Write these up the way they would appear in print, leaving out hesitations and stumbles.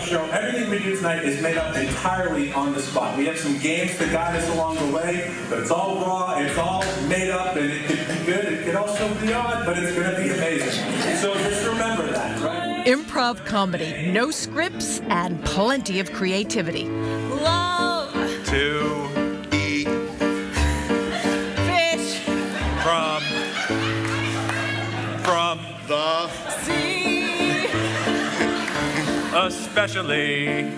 Show. Everything we do tonight is made up entirely on the spot. We have some games to guide us along the way, but it's all raw, it's all made up, and it could be good, it could also be odd, but it's going to be amazing. So just remember that, right? Improv comedy, no scripts, and plenty of creativity. Love to eat fish from the sea. Especially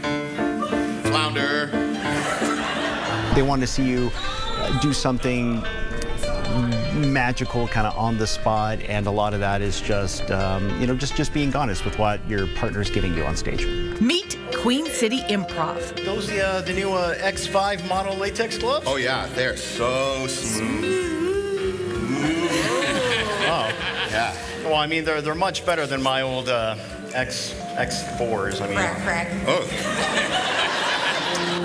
flounder. They want to see you do something magical kind of on the spot, and a lot of that is just, you know, just being honest with what your partner's giving you on stage. Meet Queen City Improv. Those the new X5 mono latex gloves? Oh yeah, they're so smooth. Oh, Yeah. well, I mean, they're much better than my old X4s. I mean, Oh.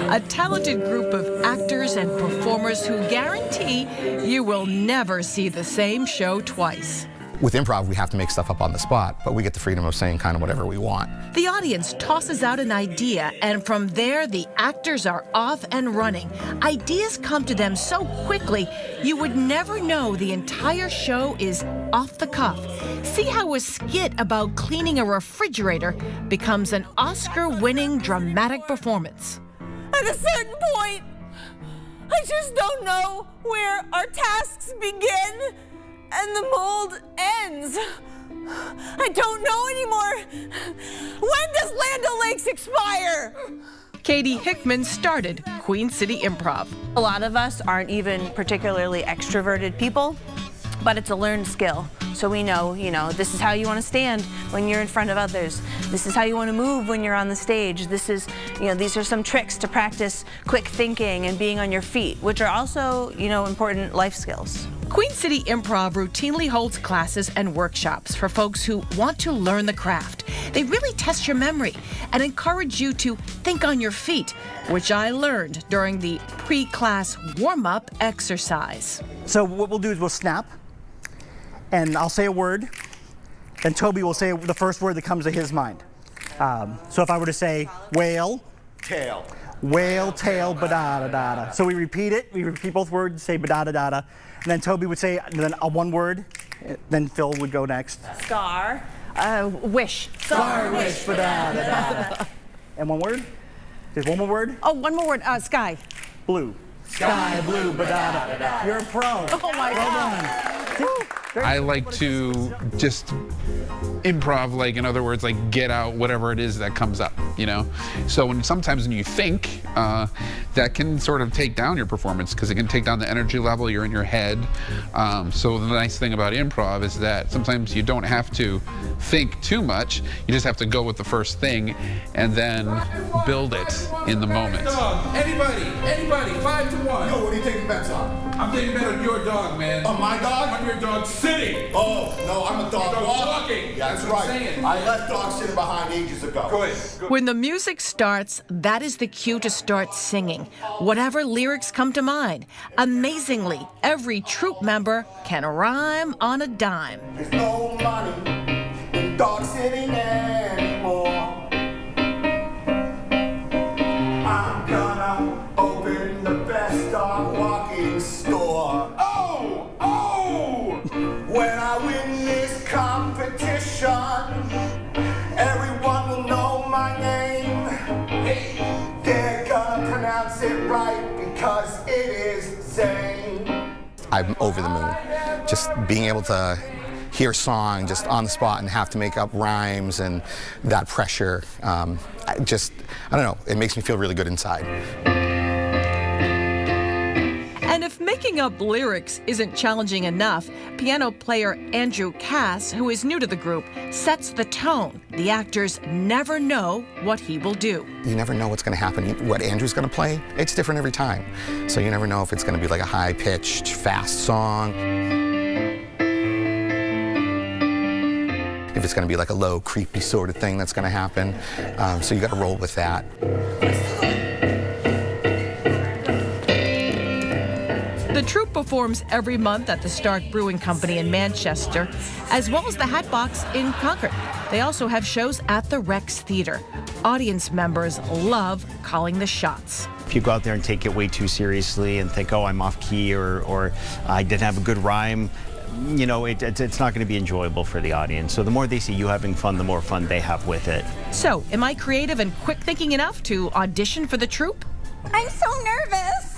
A talented group of actors and performers who guarantee you will never see the same show twice. With improv, we have to make stuff up on the spot, but we get the freedom of saying kind of whatever we want. The audience tosses out an idea, and from there, the actors are off and running. Ideas come to them so quickly, you would never know the entire show is off the cuff. See how a skit about cleaning a refrigerator becomes an Oscar-winning dramatic performance. At a certain point, I just don't know where our tasks begin and the mold ends. I don't know anymore. When does Land O'Lakes expire? Katie Hickman started Queen City Improv. A lot of us aren't even particularly extroverted people, but it's a learned skill. So we know, this is how you want to stand when you're in front of others. This is how you want to move when you're on the stage. This is, these are some tricks to practice quick thinking and being on your feet, which are also, important life skills. Queen City Improv routinely holds classes and workshops for folks who want to learn the craft. They really test your memory and encourage you to think on your feet, which I learned during the pre-class warm-up exercise. So what we'll do is we'll snap, and I'll say a word, and Toby will say the first word that comes to his mind. So if I were to say whale, tail. Whale, tail, ba-da-da-da-da. So we repeat it, we repeat both words, say ba-da-da-da-da, and then Toby would say one word, then Phil would go next. Scar, wish. Scar, wish, ba-da-da-da-da. And one word? There's one more word? Oh, one more word, sky. Blue. Sky, blue, ba-da-da-da-da. You're a pro. Oh my God. Done. I like to just improv, like, in other words, like, get out whatever it is that comes up, So sometimes when you think, that can sort of take down your performance, because it can take down the energy level, you're in your head. So the nice thing about improv is that sometimes you don't have to think too much, you just have to go with the first thing and then build it in the moment. Anybody, 5 to 1. Yo, what are you taking bets on? I'm taking bet on your dog, man. On my dog? On your dog sitting. Oh, no, I'm a dog walking. Yeah, that's what I'm right. saying. I left dog sitting behind ages ago. Good. When the music starts, that is the cue to start singing. Whatever lyrics come to mind. Amazingly, every troupe member can rhyme on a dime. There's no money in dog sitting anymore. I'm gonna open the best dog walking store. Oh! When I win this competition, everyone will know my name. They're gonna pronounce it right because it is Zane. I'm over the moon. Just being able to hear a song just on the spot and have to make up rhymes and that pressure, I don't know, it makes me feel really good inside. And if making up lyrics isn't challenging enough, piano player Andrew Cass, who is new to the group, sets the tone. The actors never know what he will do. You never know what's going to happen. What Andrew's going to play, it's different every time. So you never know if it's going to be like a high-pitched, fast song. If it's going to be like a low, creepy sort of thing that's going to happen. So you got to roll with that. The troupe performs every month at the Stark Brewing Company in Manchester, as well as the Hatbox in Concord. They also have shows at the Rex Theater. Audience members love calling the shots. If you go out there and take it way too seriously and think, oh, I'm off key or I didn't have a good rhyme, you know, it's not going to be enjoyable for the audience. So the more they see you having fun, the more fun they have with it. So, am I creative and quick thinking enough to audition for the troupe? I'm so nervous.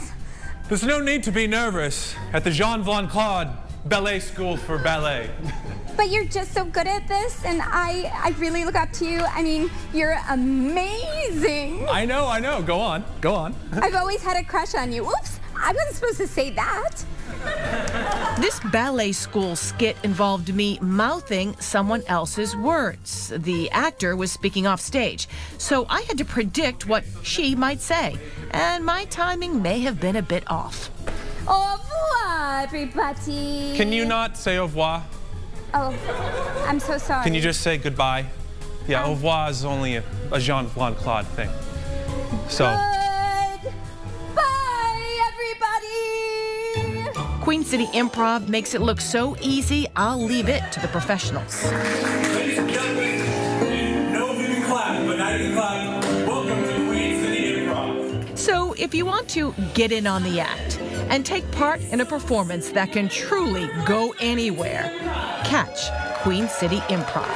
There's no need to be nervous at the Jean Von Claude Ballet School for Ballet. But you're just so good at this, and I really look up to you. I mean, you're amazing. I know. Go on. I've always had a crush on you. Oops, I wasn't supposed to say that. This ballet school skit involved me mouthing someone else's words. The actor was speaking off stage, so I had to predict what she might say, and my timing may have been a bit off. Au revoir, everybody. Can you not say au revoir? Oh, I'm so sorry. Can you just say goodbye? Yeah, au revoir is only a Jean Von Claude thing. So. Goodbye, everybody. Queen City Improv makes it look so easy, I'll leave it to the professionals. Ladies and gentlemen, no even clap, but not even clap. Welcome to Queen City Improv. So if you want to get in on the act and take part in a performance that can truly go anywhere, catch Queen City Improv.